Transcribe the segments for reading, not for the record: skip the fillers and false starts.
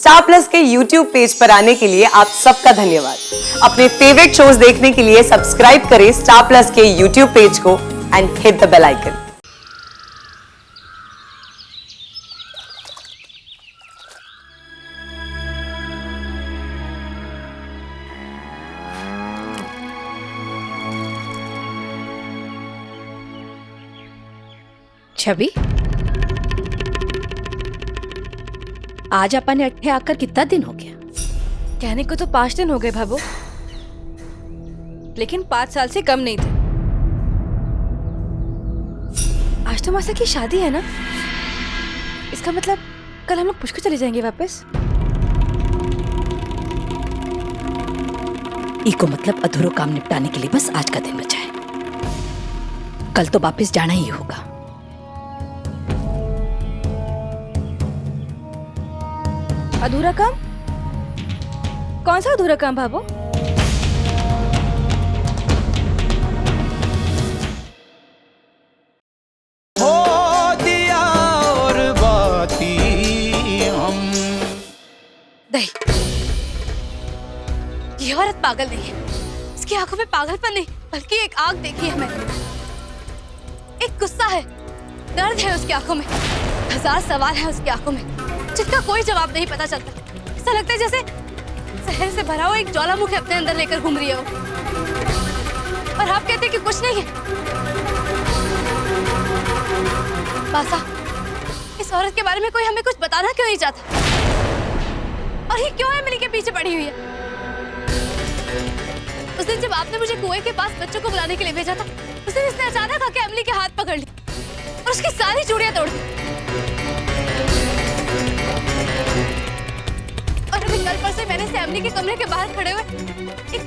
Star Plus के YouTube page पर आने के लिए आप सबका धन्यवाद। अपने फेवरेट शोज देखने के लिए सब्सक्राइब करें स्टार प्लस के यूट्यूब पेज को and hit the bell icon. Chhavi, आज अपन अट्ठे आकर कितना दिन हो गया? कहने को तो 5 दिन हो गए भाभो, लेकिन 5 साल से कम नहीं थे। आज तो मासा की शादी है ना, इसका मतलब कल हम लोग पुष्कर चले जाएंगे वापस। इको मतलब अधूरा काम निपटाने के लिए बस आज का दिन बचा है। कल तो वापस जाना ही होगा। अधूरा काम? कौन सा अधूरा काम भाभो? हो दिया और बाती हम। नहीं, ये औरत पागल नहीं है। इसकी आंखों में पागलपन नहीं बल्कि एक आग देखी है मैंने। एक गुस्सा है, दर्द है उसकी आंखों में, 1000 सवाल है उसकी आंखों में जिसका कोई जवाब नहीं पता चलता। ऐसा लगता है जैसे जहर से भरा हुआ एक ज्वालामुखी अपने अंदर लेकर घूम रही है वो। और आप कहते हैं कि कुछ नहीं है। बासा, इस औरत के बारे में कोई हमें कुछ बताना क्यों नहीं चाहता? और ये क्यों एमिली के पीछे पड़ी हुई है? उस दिन जब आपने मुझे कुएं के पास बच्चों को बुलाने के लिए भेजा था, उस दिन इसने अचानक आके एमिली के हाथ पकड़ ली और उसकी सारी चूड़ियां तोड़ दी। और अभी कल परसों मैंने इसे एमिली के कमरे के बाहर खड़े हुए एक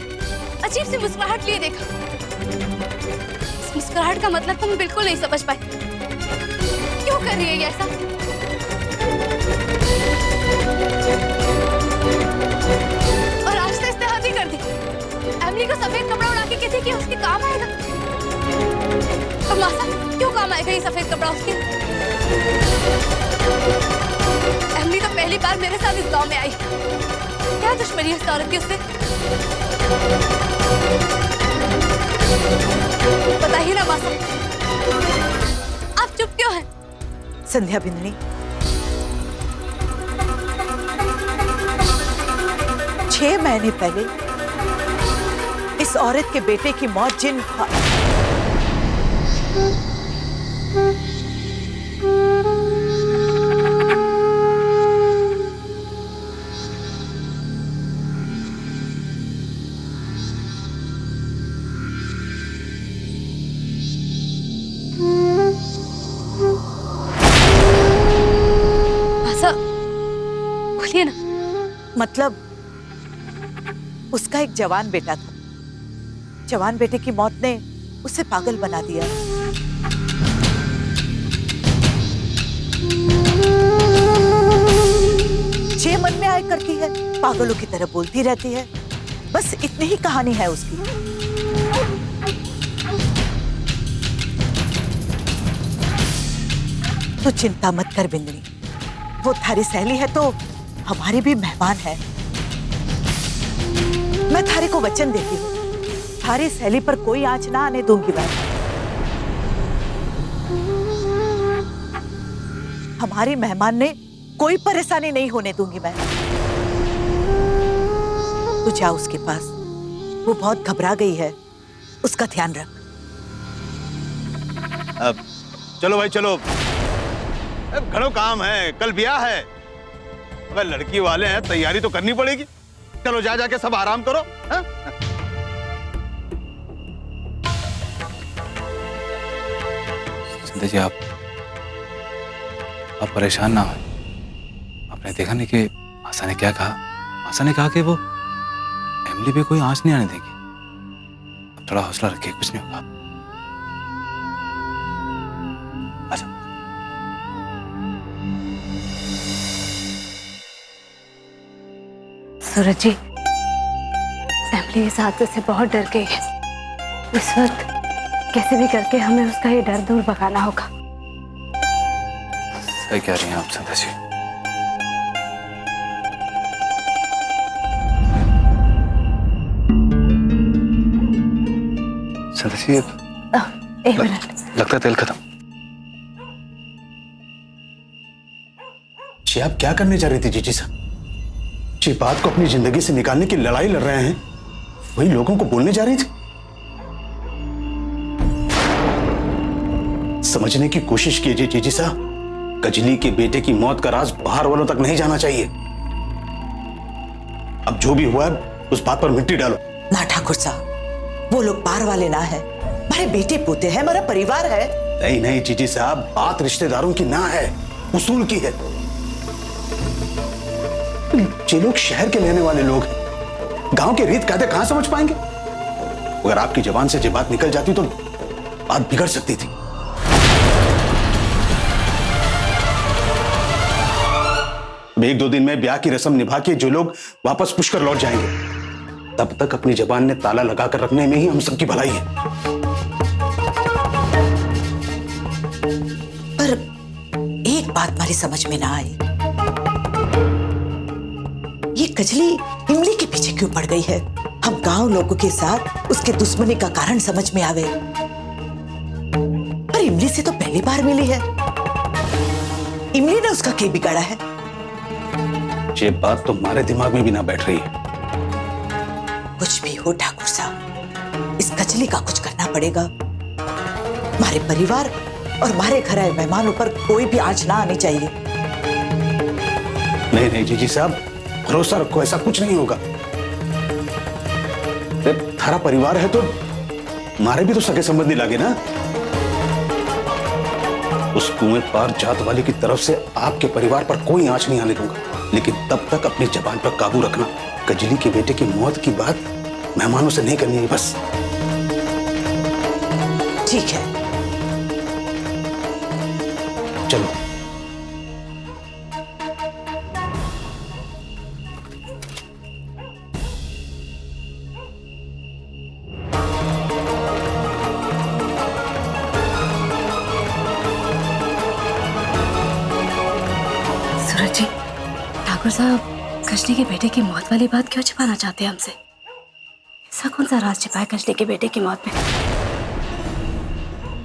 अजीब सी मुस्कुराहट लिए देखा। इस मुस्कुराहट का मतलब तो मैं बिल्कुल नहीं समझ पाई। क्यों कर रही है ये ऐसा? और आज तो इसने हद ही कर दी। एमिली को सफेद कपड़ा उड़ा के कहती कि उसके काम आएगा। और मासा, क्यों काम आएगा ये सफेद कपड़ा उसके? एमिली तो पहली बार मेरे साथ इस गांव में आई। क्या दुश्मनी है इस औरत की उससे? बताइए ना मासा, आप चुप क्यों हैं? संध्या बिंदनी, 6 महीने पहले इस औरत के बेटे की मौत जिन बोलिए ना। मतलब उसका एक जवान बेटा था। जवान बेटे की मौत ने उसे पागल बना दिया। जे मन में आए करती है, पागलों की तरह बोलती रहती है। बस इतनी ही कहानी है उसकी। तो चिंता मत कर बिंदनी, वो थारी सहेली है तो हमारी भी मेहमान है। मैं थारे को वचन देती हूँ, थारी सहेली पर कोई आंच ना आने दूंगी मैं। हमारी मेहमान ने कोई परेशानी नहीं होने दूंगी मैं। तू जा उसके पास, वो बहुत घबरा गई है, उसका ध्यान रख। अब चलो भाई चलो, अब घणो काम है, कल ब्याह है। अगर लड़की वाले हैं तैयारी तो करनी पड़ेगी। चलो जा जाके सब आराम करो। हा? संध्या जी, आप परेशान ना हो। आपने देखा नहीं कि आशा ने क्या कहा? आशा ने कहा कि वो एमिली पे कोई आंच नहीं आने देगी। अब थोड़ा हौसला रखिए, कुछ नहीं होगा। अच्छा, सूरज जी, एमिली इस हादसे से बहुत डर गई है। इस वक्त कैसे भी करके हमें उसका ये डर दूर भगाना होगा। सही कह रही हैं आप संध्या जी। संध्या जी एक मिनट। लगता है तेल खत्म। जी आप क्या करने जा रही थी जीजी साहब? जी बात को अपनी जिंदगी से निकालने की लड़ाई लड़ रहे हैं, वही लोगों को बोलने जा रही थी। समझने की कोशिश कीजिए जीजी साहब, कजली के बेटे की मौत का राज बाहर वालों तक नहीं जाना चाहिए। अब जो भी हुआ उस बात पर मिट्टी डालो। ना ठाकुर साहब, वो लोग बाहर वाले ना है, हमारे बेटे पोते हैं, हमारा परिवार है। नहीं नहीं जीजी साहब, बात रिश्तेदारों की ना है, उसूल की है। ये लोग शहर के रहने वाले लोग हैं, गांव के रीत कायदे कहां समझ पाएंगे? अगर आपकी जबान से ये बात निकल जाती तो बात बिगड़ सकती थी। अब 1-2 दिन में ब्याह की रस्म निभा के जो लोग वापस पुष्कर लौट जाएंगे, तब तक अपनी जबान ने ताला लगाकर रखने में ही हम सबकी भलाई है। पर एक बात हमारी समझ में ना आई, ये कजली इमली के पीछे क्यों पड़ गई है? हम गांव लोगों के साथ उसके दुश्मनी का कारण समझ में आवे, पर इमली से तो पहली बार मिली है। इमली ने उसका क्या बिगाड़ा है? ये बात तो हमारे दिमाग में भी ना बैठ रही है। कुछ भी हो ठाकुर साहब, इस कजली का कुछ करना पड़ेगा। हमारे परिवार और हमारे घर आए मेहमानों पर कोई भी आंच ना आनी चाहिए। नहीं नहीं जीजी साहब, भरोसा रखो, ऐसा कुछ नहीं होगा। थारा परिवार है तो हमारे भी तो सगे संबंधी लागे ना। उस कुएं पार जात वाली की तरफ से आपके परिवार पर कोई आंच नहीं आने दूंगा, लेकिन तब तक अपनी जबान पर काबू रखना। कजली के बेटे की मौत की बात मेहमानों से नहीं करनी है बस। ठीक है, चलो। सूरज जी, ठाकुर साहब कजली के बेटे की मौत वाली बात क्यों छिपाना चाहते हैं हमसे? ऐसा कौन सा राज छिपा है कजली के बेटे की मौत में?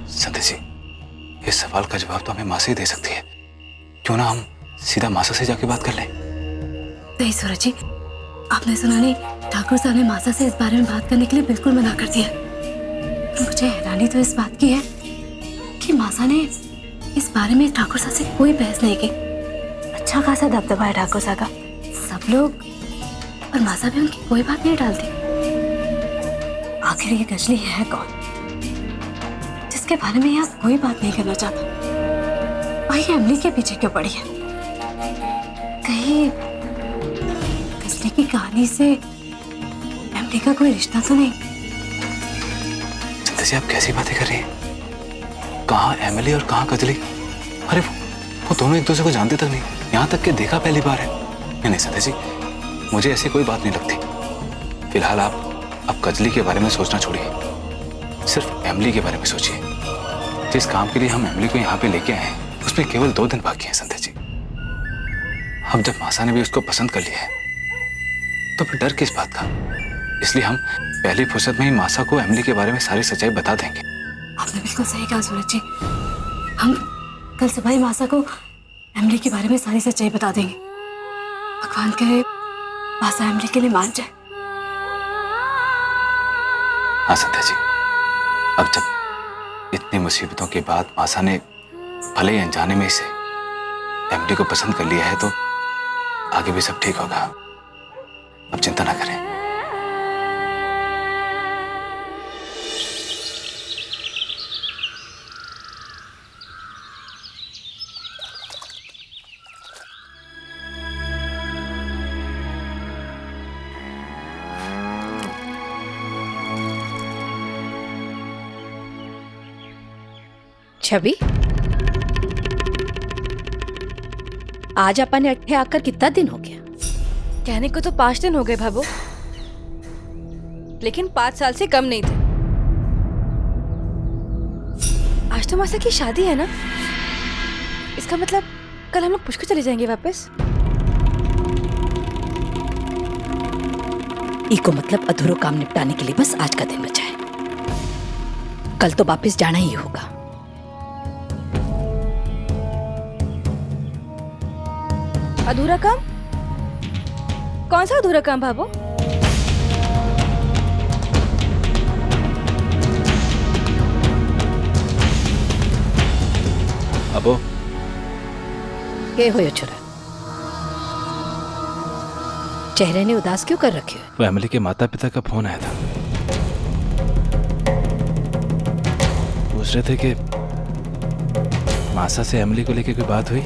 संध्या जी, इस सवाल का जवाब तो हमें माँ से ही दे सकती है। क्यों ना हम सीधा मासा से जाके बात कर लें? नहीं सूरज जी, आपने सुना नहीं, ठाकुर साहब ने मासा से इस बारे में बात करने के लिए बिल्कुल मना कर दिया। मुझे हैरानी तो इस बात की है कि मासा ने इस बारे में ठाकुर साहब से कोई बहस नहीं की। अच्छा खासा दबदबा है ठाकुर साहब का, सब लोग और मासा भी उनकी कोई बात नहीं डालती। आखिर ये कजली है कौन जिसके बारे में यहाँ कोई बात नहीं करना चाहता? और ये अमली के पीछे क्यों पड़ी है? कहीं कजली की कहानी से अमली का कोई रिश्ता तो नहीं? संध्या जी, आप कैसी बातें कर रही हैं? कहाँ एमिली और कहाँ कजली? अरे वो दोनों एक दूसरे को जानते तक नहीं, यहाँ तक कि देखा पहली बार है। नहीं संध्या जी, मुझे ऐसी कोई बात नहीं लगती। फिलहाल आप अब कजली के बारे में सोचना छोड़िए, सिर्फ एमिली के बारे में सोचिए। जिस काम के लिए हम एमिली को यहाँ पे लेके आए हैं उसमें केवल 2 दिन बाकी हैं संध्या जी। अब जब मासा ने भी उसको पसंद कर लिया है तो फिर डर किस बात का? इसलिए हम पहली फुर्सत में ही मासा को एमिली के बारे में सारी सच्चाई बता देंगे। आपने बिल्कुल सही कहा सूरज जी, हम कल सुबह ही मासा को एमिली के बारे में सारी सच्चाई बता देंगे। भगवान करे मासा एमिली के लिए मान जाए। हाँ संध्या जी, अब जब इतनी मुसीबतों के बाद मासा ने भले ही अनजाने में से एमिली को पसंद कर लिया है तो आगे भी सब ठीक होगा। अब चिंता ना करें। छवि, आज अपन ने अट्ठे आकर कितना दिन हो गया? कहने को तो 5 दिन हो गए भाभो, लेकिन 5 साल से कम नहीं थे। आज तो मासा की शादी है ना, इसका मतलब कल हम लोग पुष्कर चले जाएंगे वापस। इको मतलब अधूरो काम निपटाने के लिए बस आज का दिन बचा है। कल तो वापस जाना ही होगा। अधूरा काम? कौन सा अधूरा काम भाभो? अबो ये हो छोरा, चेहरे ने उदास क्यों कर रखे हो? वो एमिली के माता पिता का फोन आया था, पूछ रहे थे कि मासा से एमिली को लेकर कोई बात हुई।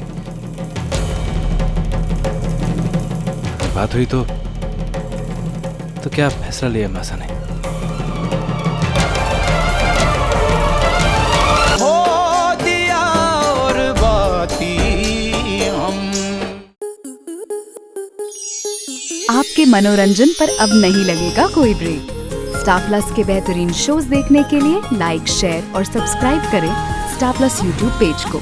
बात हुई तो क्या फैसला लिया मासा ने? हो दिया और बाती हम। आपके मनोरंजन पर अब नहीं लगेगा कोई ब्रेक। स्टार प्लस के बेहतरीन शोज देखने के लिए लाइक, शेयर और सब्सक्राइब करें स्टार प्लस यूट्यूब पेज को।